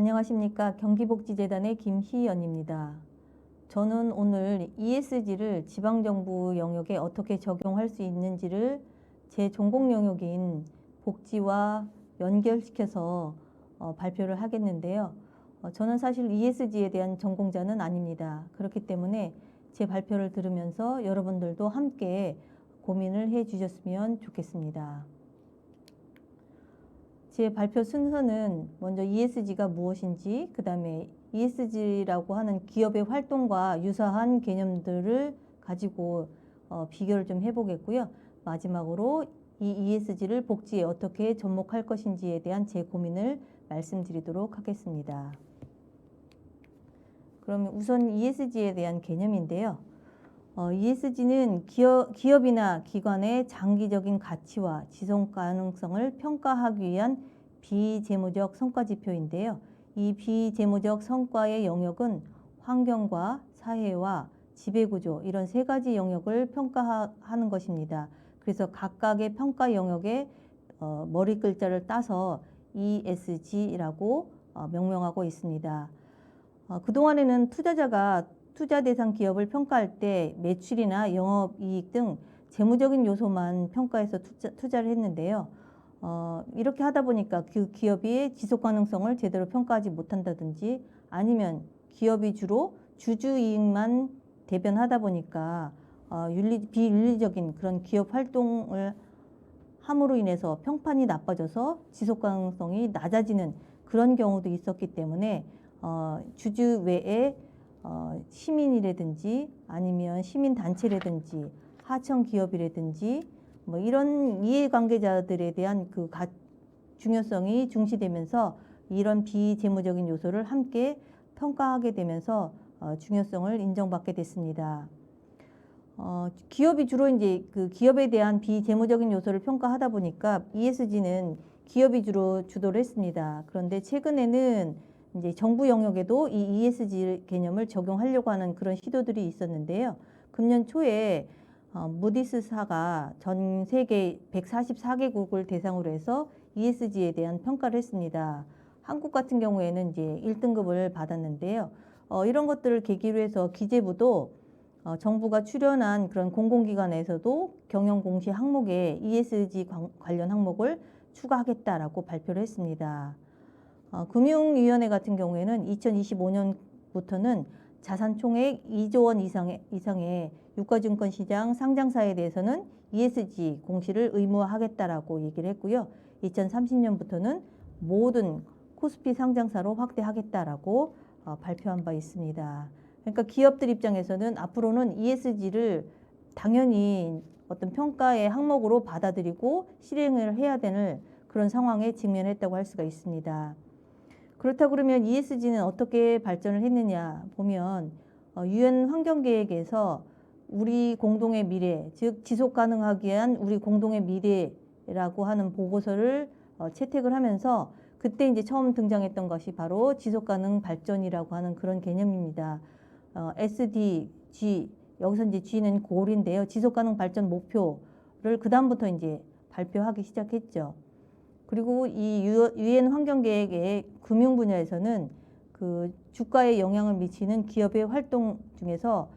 안녕하십니까. 경기복지재단의 김희연입니다. 저는 오늘 ESG를 지방정부 영역에 어떻게 적용할 수 있는지를 제 전공 영역인 복지와 연결시켜서 발표를 하겠는데요. 저는 사실 ESG에 대한 전공자는 아닙니다. 그렇기 때문에 제 발표를 들으면서 여러분들도 함께 고민을 해 주셨으면 좋겠습니다. 제 발표 순서는 먼저 ESG가 무엇인지, 그 다음에 ESG라고 하는 기업의 활동과 유사한 개념들을 가지고 비교를 좀 해보겠고요. 마지막으로 이 ESG를 복지에 어떻게 접목할 것인지에 대한 제 고민을 말씀드리도록 하겠습니다. 그러면 우선 ESG에 대한 개념인데요. ESG는 기업이나 기관의 장기적인 가치와 지속 가능성을 평가하기 위한 비재무적 성과 지표인데요. 이 비재무적 성과의 영역은 환경과 사회와 지배구조 이런 세 가지 영역을 평가하는 것입니다. 그래서 각각의 평가 영역에 머리 글자를 따서 ESG라고 명명하고 있습니다. 그동안에는 투자자가 투자 대상 기업을 평가할 때 매출이나 영업이익 등 재무적인 요소만 평가해서 투자를 했는데요. 이렇게 하다 보니까 그 기업의 지속 가능성을 제대로 평가하지 못한다든지 아니면 기업이 주로 주주이익만 대변하다 보니까 비윤리적인 그런 기업 활동을 함으로 인해서 평판이 나빠져서 지속 가능성이 낮아지는 그런 경우도 있었기 때문에 주주 외에 시민이라든지 아니면 시민단체라든지 하청 기업이라든지 뭐 이런 이해관계자들에 대한 그 중요성이 중시되면서 이런 비재무적인 요소를 함께 평가하게 되면서 중요성을 인정받게 됐습니다. 기업이 주로 이제 그 기업에 대한 비재무적인 요소를 평가하다 보니까 ESG는 기업이 주로 주도를 했습니다. 그런데 최근에는 이제 정부 영역에도 이 ESG 개념을 적용하려고 하는 그런 시도들이 있었는데요. 금년 초에 무디스사가 전 세계 144개국을 대상으로 해서 ESG에 대한 평가를 했습니다. 한국 같은 경우에는 이제 1등급을 받았는데요. 이런 것들을 계기로 해서 기재부도 정부가 출연한 그런 공공기관에서도 경영 공시 항목에 ESG 관련 항목을 추가하겠다라고 발표를 했습니다. 금융위원회 같은 경우에는 2025년부터는 자산 총액 2조 원 이상의 유가증권시장 상장사에 대해서는 ESG 공시를 의무화하겠다라고 얘기를 했고요. 2030년부터는 모든 코스피 상장사로 확대하겠다라고 발표한 바 있습니다. 그러니까 기업들 입장에서는 앞으로는 ESG를 당연히 어떤 평가의 항목으로 받아들이고 실행을 해야 되는 그런 상황에 직면했다고 할 수가 있습니다. 그렇다고 그러면 ESG는 어떻게 발전을 했느냐 보면 UN 환경계획에서 우리 공동의 미래, 즉 지속 가능하기 위한 우리 공동의 미래라고 하는 보고서를 채택을 하면서 그때 이제 처음 등장했던 것이 바로 지속 가능 발전이라고 하는 그런 개념입니다. SDG, 여기서 이제 G는 골인데요. 지속 가능 발전 목표를 그다음부터 이제 발표하기 시작했죠. 그리고 이 UN 환경계획의 금융 분야에서는 그 주가에 영향을 미치는 기업의 활동 중에서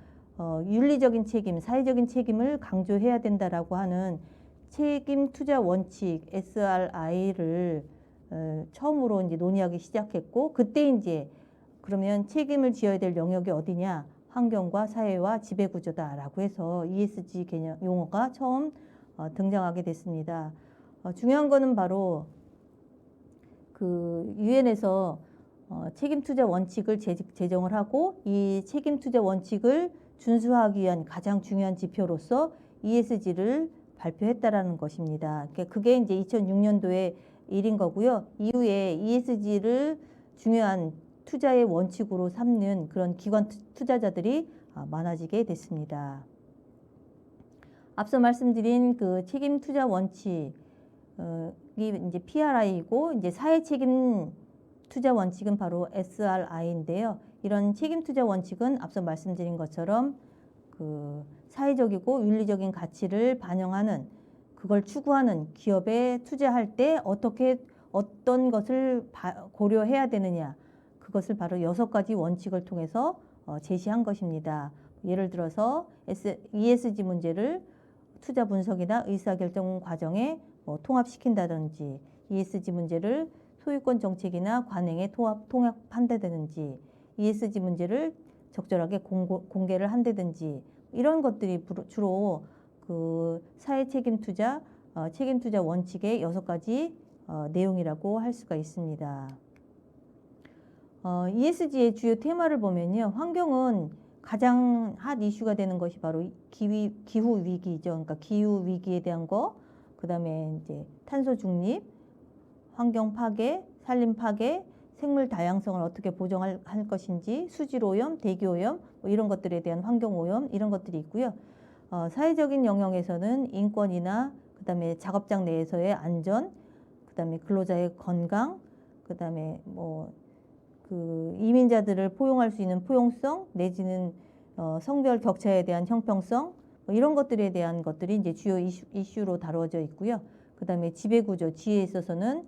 윤리적인 책임, 사회적인 책임을 강조해야 된다라고 하는 책임 투자 원칙 SRI를 처음으로 이제 논의하기 시작했고 그때 이제 그러면 책임을 지어야 될 영역이 어디냐? 환경과 사회와 지배 구조다라고 해서 ESG 개념 용어가 처음 등장하게 됐습니다. 중요한 거는 바로 그 유엔에서 책임 투자 원칙을 제정을 하고 이 책임 투자 원칙을 준수하기 위한 가장 중요한 지표로서 ESG를 발표했다라는 것입니다. 그게 이제 2006년도에 일인 거고요. 이후에 ESG를 중요한 투자의 원칙으로 삼는 그런 기관 투자자들이 많아지게 됐습니다. 앞서 말씀드린 그 책임 투자 원칙이 이제 PRI이고 이제 사회 책임 투자 원칙은 바로 SRI인데요. 이런 책임 투자 원칙은 앞서 말씀드린 것처럼 그 사회적이고 윤리적인 가치를 반영하는 그걸 추구하는 기업에 투자할 때 어떤 것을 고려해야 되느냐 그것을 바로 6가지 원칙을 통해서 제시한 것입니다. 예를 들어서 ESG 문제를 투자 분석이나 의사결정 과정에 통합시킨다든지, ESG 문제를 소유권 정책이나 관행에 통합한다든지, ESG 문제를 적절하게 공개를 한다든지, 이런 것들이 주로 그 사회 책임 투자 원칙의 6가지 내용이라고 할 수가 있습니다. ESG의 주요 테마를 보면요, 환경은 가장 핫 이슈가 되는 것이 바로 기후 위기죠. 그러니까 기후 위기에 대한 거, 그다음에 이제 탄소 중립, 환경 파괴, 산림 파괴, 생물 다양성을 어떻게 보존할 것인지, 수질 오염, 대기 오염, 이런 것들에 대한 환경 오염, 이런 것들이 있고요. 사회적인 영역에서는 인권이나 그다음에 작업장 내에서의 안전, 그다음에 근로자의 건강, 그다음에 그 이민자들을 포용할 수 있는 포용성, 내지는 성별 격차에 대한 형평성, 이런 것들에 대한 것들이 이제 주요 이슈로 다루어져 있고요. 그다음에 지배구조, 지혜에 있어서는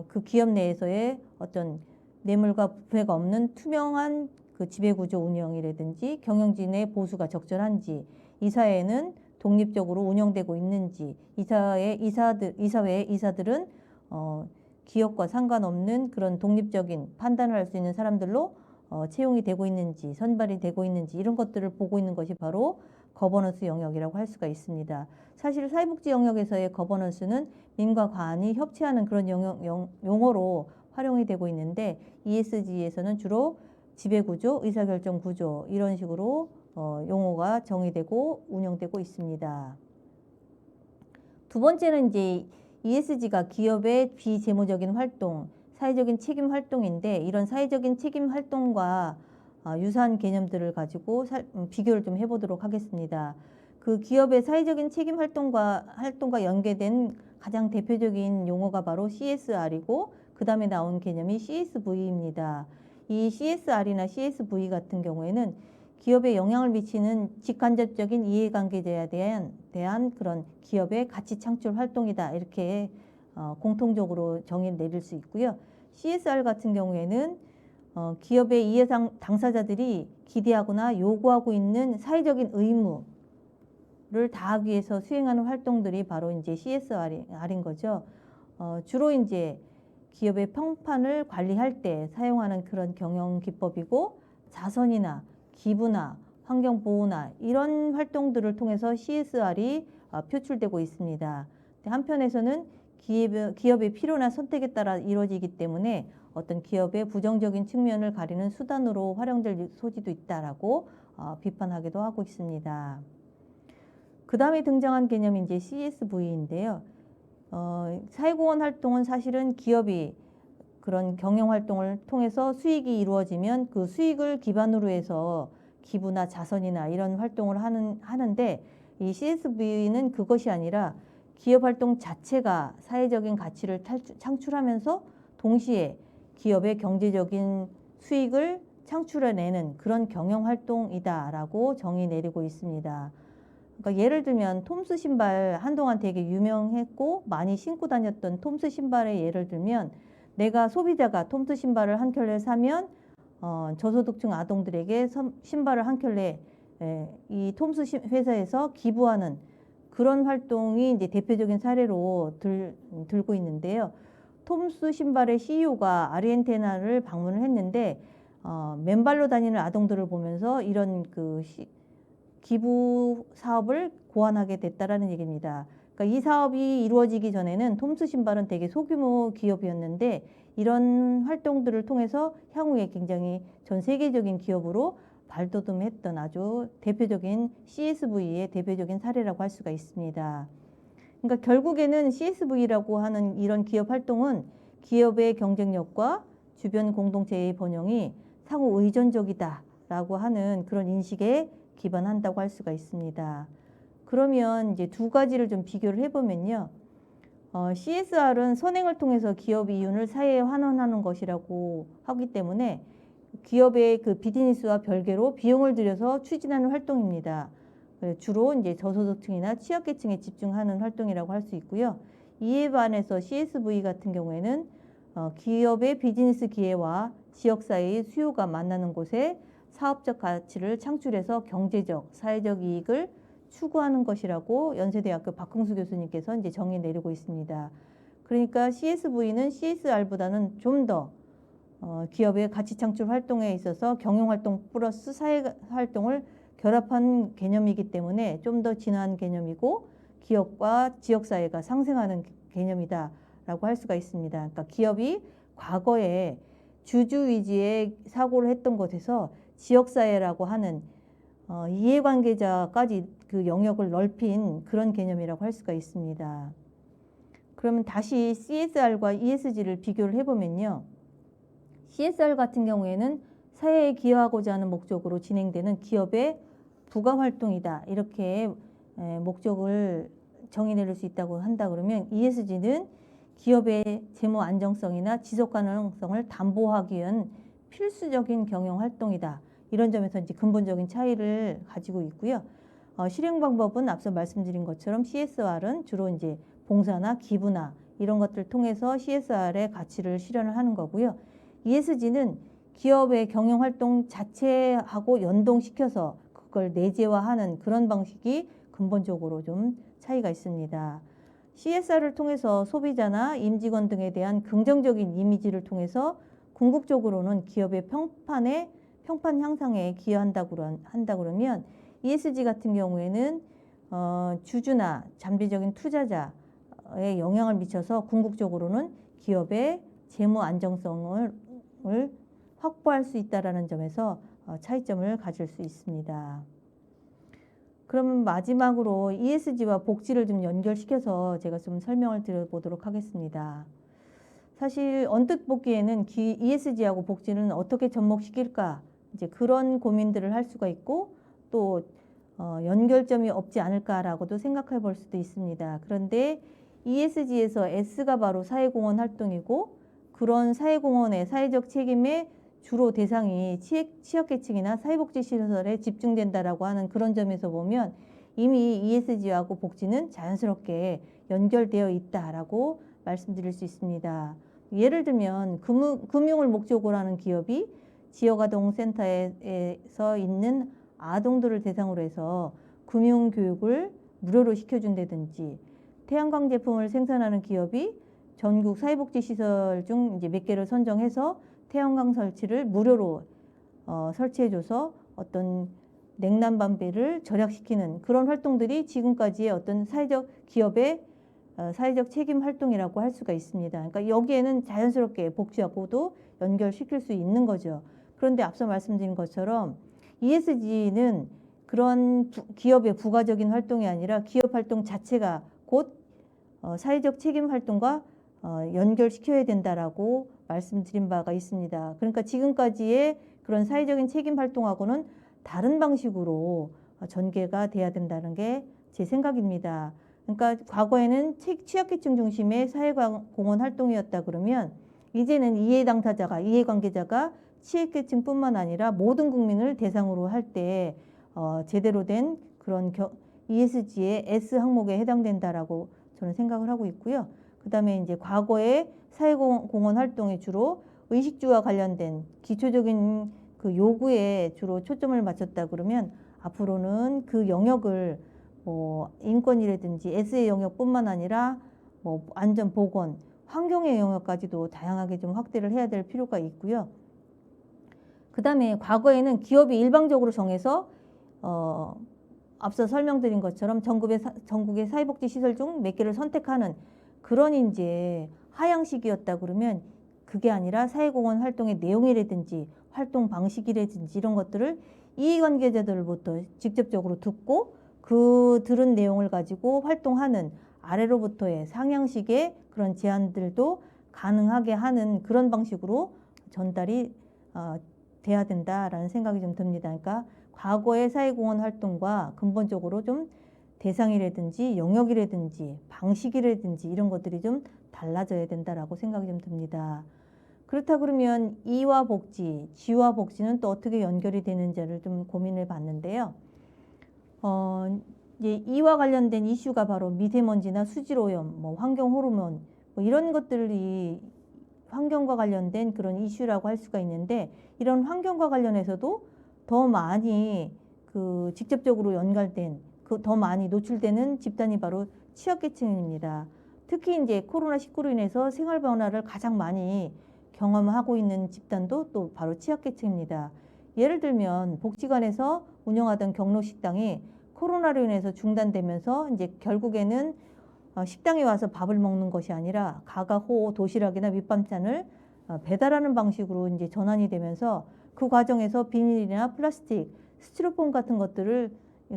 그 기업 내에서의 어떤 뇌물과 부패가 없는 투명한 그 지배구조 운영이라든지, 경영진의 보수가 적절한지, 이 사회는 독립적으로 운영되고 있는지, 이 사회의 이사들은 기업과 상관없는 그런 독립적인 판단을 할 수 있는 사람들로 채용이 되고 있는지, 선발이 되고 있는지, 이런 것들을 보고 있는 것이 바로 거버넌스 영역이라고 할 수가 있습니다. 사실 사회복지 영역에서의 거버넌스는 민과 관이 협치하는 그런 용어로 활용이 되고 있는데, ESG에서는 주로 지배구조, 의사결정 구조, 이런 식으로 용어가 정의되고 운영되고 있습니다. 두 번째는 이제 ESG가 기업의 비재무적인 활동, 사회적인 책임 활동인데, 이런 사회적인 책임 활동과 유사한 개념들을 가지고 비교를 좀 해보도록 하겠습니다. 그 기업의 사회적인 책임 활동과 연계된 가장 대표적인 용어가 바로 CSR이고, 그 다음에 나온 개념이 CSV입니다. 이 CSR이나 CSV 같은 경우에는 기업에 영향을 미치는 직간접적인 이해관계자에 대한 그런 기업의 가치 창출 활동이다, 이렇게 공통적으로 정의를 내릴 수 있고요. CSR 같은 경우에는 기업의 이해 당사자들이 기대하거나 요구하고 있는 사회적인 의무를 다하기 위해서 수행하는 활동들이 바로 이제 CSR인 거죠. 주로 이제 기업의 평판을 관리할 때 사용하는 그런 경영 기법이고, 자선이나 기부나 환경보호나 이런 활동들을 통해서 CSR이 표출되고 있습니다. 한편에서는 기업의 필요나 선택에 따라 이루어지기 때문에 어떤 기업의 부정적인 측면을 가리는 수단으로 활용될 소지도 있다라고 비판하기도 하고 있습니다. 그 다음에 등장한 개념이 이제 CSV인데요. 사회공헌 활동은 사실은 기업이 그런 경영 활동을 통해서 수익이 이루어지면 그 수익을 기반으로 해서 기부나 자선이나 이런 활동을 하는데, 이 CSV는 그것이 아니라 기업 활동 자체가 사회적인 가치를 창출하면서 동시에 기업의 경제적인 수익을 창출해내는 그런 경영 활동이다라고 정의 내리고 있습니다. 그러니까 예를 들면 톰스 신발, 한동안 되게 유명했고 많이 신고 다녔던 톰스 신발의 예를 들면, 내가 소비자가 톰스 신발을 한 켤레 사면 저소득층 아동들에게 신발을 한 켤레 이 톰스 회사에서 기부하는 그런 활동이 이제 대표적인 사례로 들고 있는데요. 톰스 신발의 CEO가 아르헨티나를 방문을 했는데 맨발로 다니는 아동들을 보면서 이런 그 기부 사업을 고안하게 됐다라는 얘기입니다. 그러니까 이 사업이 이루어지기 전에는 톰스 신발은 되게 소규모 기업이었는데, 이런 활동들을 통해서 향후에 굉장히 전 세계적인 기업으로 발돋움했던 아주 대표적인 CSV의 대표적인 사례라고 할 수가 있습니다. 그러니까 결국에는 CSV라고 하는 이런 기업 활동은 기업의 경쟁력과 주변 공동체의 번영이 상호 의존적이다라고 하는 그런 인식에 기반한다고 할 수가 있습니다. 그러면 이제 두 가지를 좀 비교를 해보면요. CSR은 선행을 통해서 기업 이윤을 사회에 환원하는 것이라고 하기 때문에 기업의 그 비즈니스와 별개로 비용을 들여서 추진하는 활동입니다. 주로 이제 저소득층이나 취약계층에 집중하는 활동이라고 할 수 있고요. 이에 반해서 CSV 같은 경우에는 기업의 비즈니스 기회와 지역사회의 수요가 만나는 곳에 사업적 가치를 창출해서 경제적, 사회적 이익을 추구하는 것이라고 연세대학교 박흥수 교수님께서 이제 정의 내리고 있습니다. 그러니까 CSV는 CSR보다는 좀 더 기업의 가치 창출 활동에 있어서 경영활동 플러스 사회활동을 결합한 개념이기 때문에 좀 더 진화한 개념이고 기업과 지역사회가 상생하는 개념이다라고 할 수가 있습니다. 그러니까 기업이 과거에 주주 위주의 사고를 했던 곳에서 지역사회라고 하는 이해관계자까지 그 영역을 넓힌 그런 개념이라고 할 수가 있습니다. 그러면 다시 CSR과 ESG를 비교를 해보면요. CSR 같은 경우에는 사회에 기여하고자 하는 목적으로 진행되는 기업의 부가활동이다. 이렇게 목적을 정의 내릴 수 있다고 한다 그러면 ESG는 기업의 재무 안정성이나 지속 가능성을 담보하기 위한 필수적인 경영 활동이다. 이런 점에서 이제 근본적인 차이를 가지고 있고요. 실행 방법은 앞서 말씀드린 것처럼 CSR은 주로 이제 봉사나 기부나 이런 것들을 통해서 CSR의 가치를 실현을 하는 거고요. ESG는 기업의 경영 활동 자체하고 연동시켜서 그걸 내재화하는 그런 방식이 근본적으로 좀 차이가 있습니다. CSR을 통해서 소비자나 임직원 등에 대한 긍정적인 이미지를 통해서 궁극적으로는 기업의 평판 향상에 기여한다 그러면 ESG 같은 경우에는 주주나 잠재적인 투자자에 영향을 미쳐서 궁극적으로는 기업의 재무 안정성을 확보할 수 있다는 점에서 차이점을 가질 수 있습니다. 그러면 마지막으로 ESG와 복지를 좀 연결시켜서 제가 좀 설명을 드려보도록 하겠습니다. 사실 언뜻 보기에는 ESG하고 복지는 어떻게 접목시킬까 이제 그런 고민들을 할 수가 있고 또 연결점이 없지 않을까라고도 생각해 볼 수도 있습니다. 그런데 ESG에서 S가 바로 사회공헌 활동이고 그런 사회공헌의 사회적 책임의 주로 대상이 취약계층이나 사회복지시설에 집중된다라고 하는 그런 점에서 보면 이미 ESG하고 복지는 자연스럽게 연결되어 있다라고 말씀드릴 수 있습니다. 예를 들면 금융을 목적으로 하는 기업이 지역아동센터에서 있는 아동들을 대상으로 해서 금융교육을 무료로 시켜준다든지 태양광 제품을 생산하는 기업이 전국 사회복지시설 중 이제 몇 개를 선정해서 태양광 설치를 무료로 설치해줘서 어떤 냉난방비를 절약시키는 그런 활동들이 지금까지의 어떤 기업의 사회적 책임 활동이라고 할 수가 있습니다. 그러니까 여기에는 자연스럽게 복지하고도 연결시킬 수 있는 거죠. 그런데 앞서 말씀드린 것처럼 ESG는 그런 기업의 부가적인 활동이 아니라 기업 활동 자체가 곧 사회적 책임 활동과 연결시켜야 된다라고 말씀드린 바가 있습니다. 그러니까 지금까지의 그런 사회적인 책임 활동하고는 다른 방식으로 전개가 돼야 된다는 게 제 생각입니다. 그러니까 과거에는 취약계층 중심의 사회공헌 활동이었다 그러면 이제는 이해관계자가 취약계층뿐만 아니라 모든 국민을 대상으로 할 때 제대로 된 그런 ESG의 S 항목에 해당된다라고 저는 생각을 하고 있고요. 그 다음에 이제 과거에 사회공헌 활동이 주로 의식주와 관련된 기초적인 그 요구에 주로 초점을 맞췄다 그러면 앞으로는 그 영역을 뭐 인권이라든지 S의 영역뿐만 아니라 뭐 안전 보건, 환경의 영역까지도 다양하게 좀 확대를 해야 될 필요가 있고요. 그 다음에 과거에는 기업이 일방적으로 정해서 앞서 설명드린 것처럼 전국의 사회복지 시설 중 몇 개를 선택하는 그런 이제 하향식이었다 그러면 그게 아니라 사회공헌 활동의 내용이라든지 활동 방식이라든지 이런 것들을 이해관계자들로부터 직접적으로 듣고 그 들은 내용을 가지고 활동하는 아래로부터의 상향식의 그런 제안들도 가능하게 하는 그런 방식으로 전달이 돼야 된다라는 생각이 좀 듭니다. 그러니까 과거의 사회공헌 활동과 근본적으로 좀 대상이라든지 영역이라든지 방식이라든지 이런 것들이 좀 달라져야 된다라고 생각이 좀 듭니다. 그렇다 그러면 이와 복지, 지와 복지는 또 어떻게 연결이 되는지를 좀 고민해 봤는데요. 이제 이와 관련된 이슈가 바로 미세먼지나 수질오염, 뭐 환경 호르몬 뭐 이런 것들이 환경과 관련된 그런 이슈라고 할 수가 있는데, 이런 환경과 관련해서도 더 많이 그 직접적으로 연관된, 더 많이 노출되는 집단이 바로 취약계층입니다. 특히 이제 코로나19로 인해서 생활 변화를 가장 많이 경험하고 있는 집단도 또 바로 취약계층입니다. 예를 들면 복지관에서 운영하던 경로식당이 코로나로 인해서 중단되면서 이제 결국에는 식당에 와서 밥을 먹는 것이 아니라 가가호 도시락이나 밑반찬을 배달하는 방식으로 이제 전환이 되면서, 그 과정에서 비닐이나 플라스틱, 스티로폼 같은 것들을,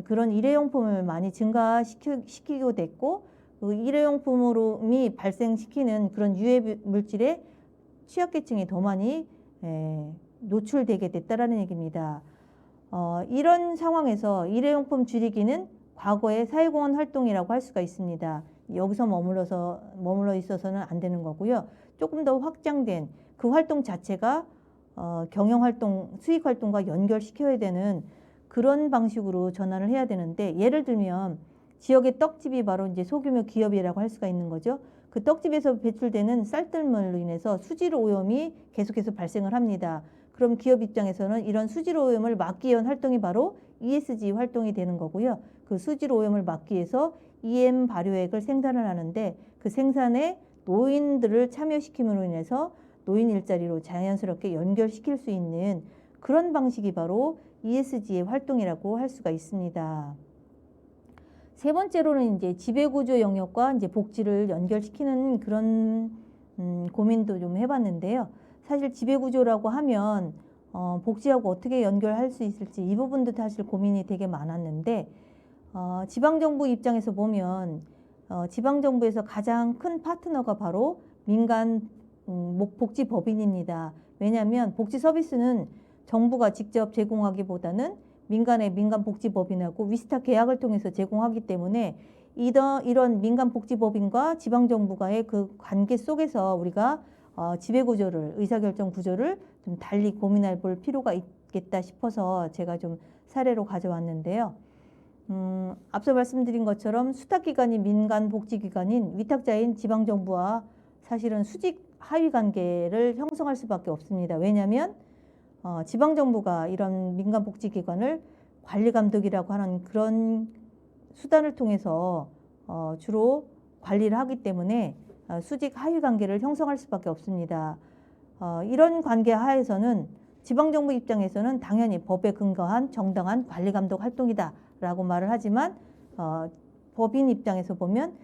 그런 일회용품을 많이 증가시키고 됐고, 그 일회용품이 발생시키는 그런 유해 물질에 취약계층이 더 많이 노출되게 됐다라는 얘기입니다. 이런 상황에서 일회용품 줄이기는 과거의 사회공헌 활동이라고 할 수가 있습니다. 여기서 머물러 있어서는 안 되는 거고요. 조금 더 확장된 그 활동 자체가 경영활동, 수익활동과 연결시켜야 되는 그런 방식으로 전환을 해야 되는데, 예를 들면 지역의 떡집이 바로 이제 소규모 기업이라고 할 수가 있는 거죠. 그 떡집에서 배출되는 쌀뜨물로 인해서 수질 오염이 계속해서 발생을 합니다. 그럼 기업 입장에서는 이런 수질 오염을 막기 위한 활동이 바로 ESG 활동이 되는 거고요. 그 수질 오염을 막기 위해서 EM 발효액을 생산을 하는데, 그 생산에 노인들을 참여시킴으로 인해서 노인 일자리로 자연스럽게 연결시킬 수 있는 그런 방식이 바로 ESG의 활동이라고 할 수가 있습니다. 세 번째로는 이제 지배구조 영역과 이제 복지를 연결시키는 그런 고민도 좀 해봤는데요. 사실 지배구조라고 하면 복지하고 어떻게 연결할 수 있을지 이 부분도 사실 고민이 되게 많았는데, 지방정부 입장에서 보면 지방정부에서 가장 큰 파트너가 바로 민간 복지법인입니다. 왜냐하면 복지 서비스는 정부가 직접 제공하기보다는 민간복지법인하고 위스타 계약을 통해서 제공하기 때문에, 이런 민간복지법인과 지방정부가의 그 관계 속에서 우리가 지배구조를, 의사결정 구조를 좀 달리 고민해 볼 필요가 있겠다 싶어서 제가 좀 사례로 가져왔는데요. 앞서 말씀드린 것처럼 수탁기관이 민간복지기관인 위탁자인 지방정부와 사실은 수직 하위 관계를 형성할 수밖에 없습니다. 왜냐하면 지방정부가 이런 민간복지기관을 관리감독이라고 하는 그런 수단을 통해서 주로 관리를 하기 때문에 수직 하위 관계를 형성할 수밖에 없습니다. 이런 관계 하에서는 지방정부 입장에서는 당연히 법에 근거한 정당한 관리감독 활동이다 라고 말을 하지만, 법인 입장에서 보면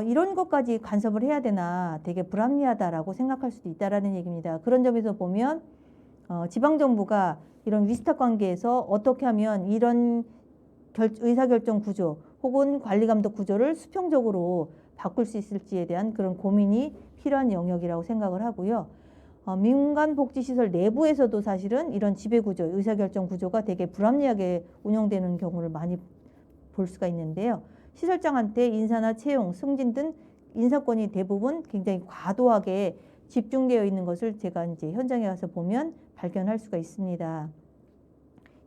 이런 것까지 간섭을 해야 되나 되게 불합리하다라고 생각할 수도 있다라는 얘기입니다. 그런 점에서 보면 지방정부가 이런 위스탁 관계에서 어떻게 하면 이런 의사결정 구조 혹은 관리감독 구조를 수평적으로 바꿀 수 있을지에 대한 그런 고민이 필요한 영역이라고 생각을 하고요. 민간복지시설 내부에서도 사실은 이런 지배구조, 의사결정 구조가 되게 불합리하게 운영되는 경우를 많이 볼 수가 있는데요. 시설장한테 인사나 채용, 승진 등 인사권이 대부분 굉장히 과도하게 집중되어 있는 것을 제가 이제 현장에 가서 보면 발견할 수가 있습니다.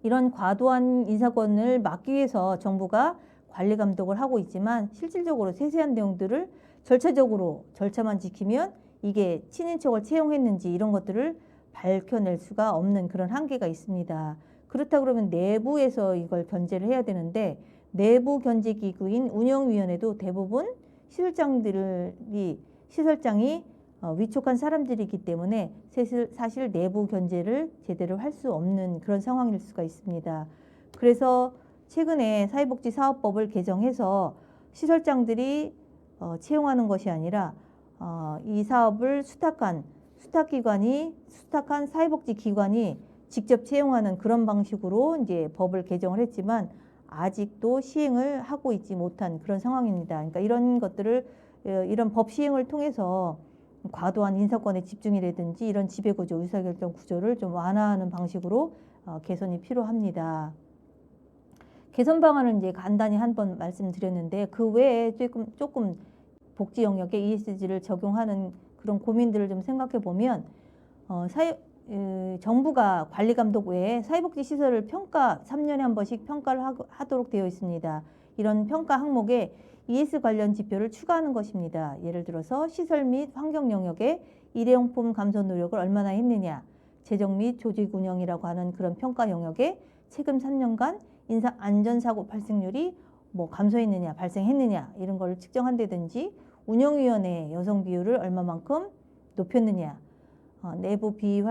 이런 과도한 인사권을 막기 위해서 정부가 관리 감독을 하고 있지만, 실질적으로 세세한 내용들을 절차만 지키면 이게 친인척을 채용했는지 이런 것들을 밝혀낼 수가 없는 그런 한계가 있습니다. 그렇다 그러면 내부에서 이걸 견제를 해야 되는데, 내부 견제 기구인 운영위원회도 대부분 시설장이 위촉한 사람들이기 때문에 사실 내부 견제를 제대로 할 수 없는 그런 상황일 수가 있습니다. 그래서 최근에 사회복지사업법을 개정해서 시설장들이 채용하는 것이 아니라 이 사업을 수탁한 사회복지기관이 직접 채용하는 그런 방식으로 이제 법을 개정을 했지만, 아직도 시행을 하고 있지 못한 그런 상황입니다. 그러니까 이런 법 시행을 통해서 과도한 인사권의 집중이라든지 이런 지배구조, 의사결정 구조를 좀 완화하는 방식으로 개선이 필요합니다. 개선 방안은 이제 간단히 한번 말씀드렸는데, 그 외에 조금 복지 영역에 ESG를 적용하는 그런 고민들을 좀 생각해 보면, 정부가 관리감독 외에 사회복지시설을 3년에 한 번씩 평가를 하도록 되어 있습니다. 이런 평가 항목에 ES 관련 지표를 추가하는 것입니다. 예를 들어서 시설 및 환경 영역에 일회용품 감소 노력을 얼마나 했느냐, 재정 및 조직 운영이라고 하는 그런 평가 영역에 최근 3년간 인사 안전사고 발생률이 뭐 감소했느냐, 발생했느냐 이런 걸 측정한다든지, 운영위원회 여성 비율을 얼마만큼 높였느냐, 내부 비위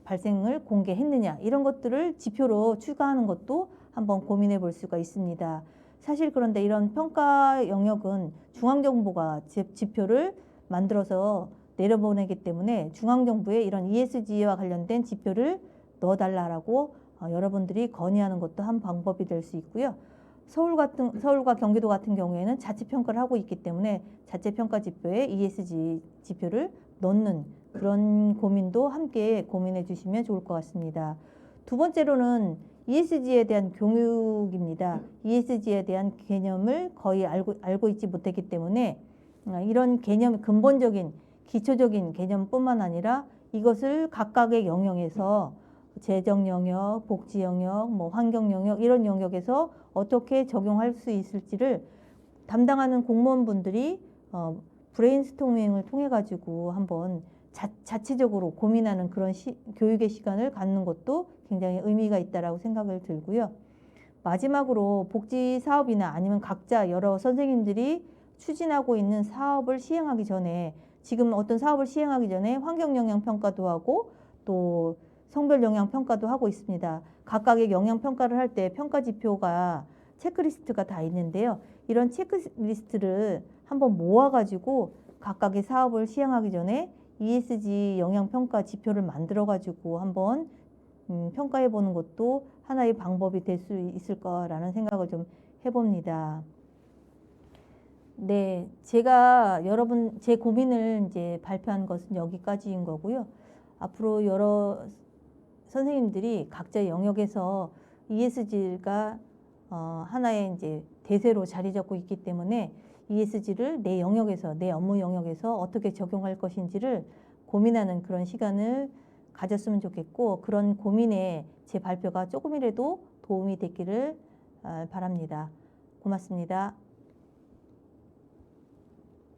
발생을 공개했느냐, 이런 것들을 지표로 추가하는 것도 한번 고민해 볼 수가 있습니다. 사실 그런데 이런 평가 영역은 중앙정부가 지표를 만들어서 내려보내기 때문에 중앙정부에 이런 ESG와 관련된 지표를 넣어달라고 여러분들이 건의하는 것도 한 방법이 될 수 있고요. 서울과 경기도 같은 경우에는 자치평가를 하고 있기 때문에 자체평가 지표에 ESG 지표를 넣는 그런 고민도 함께 고민해 주시면 좋을 것 같습니다. 두 번째로는 ESG에 대한 교육입니다. ESG에 대한 개념을 거의 알고 있지 못했기 때문에 이런 개념, 근본적인 기초적인 개념뿐만 아니라 이것을 각각의 영역에서 재정 영역, 복지 영역, 뭐 환경 영역 이런 영역에서 어떻게 적용할 수 있을지를 담당하는 공무원분들이 브레인스토밍을 통해 가지고 한번 자체적으로 고민하는 그런 교육의 시간을 갖는 것도 굉장히 의미가 있다라고 생각을 들고요. 마지막으로 복지 사업이나 아니면 각자 여러 선생님들이 추진하고 있는 사업을 시행하기 전에, 지금 어떤 사업을 시행하기 전에 환경 영향 평가도 하고 또 성별 영향 평가도 하고 있습니다. 각각의 영향 평가를 할 때 평가 지표가 체크리스트가 다 있는데요. 이런 체크리스트를 한번 모아가지고 각각의 사업을 시행하기 전에 ESG 영향 평가 지표를 만들어 가지고 한번 평가해 보는 것도 하나의 방법이 될 수 있을 거라는 생각을 좀 해봅니다. 네, 제가 제 고민을 이제 발표한 것은 여기까지인 거고요. 앞으로 여러 선생님들이 각자 영역에서 ESG가 하나의 이제 대세로 자리 잡고 있기 때문에 ESG를 내 영역에서, 내 업무 영역에서 어떻게 적용할 것인지를 고민하는 그런 시간을 가졌으면 좋겠고, 그런 고민에 제 발표가 조금이라도 도움이 됐기를 바랍니다. 고맙습니다.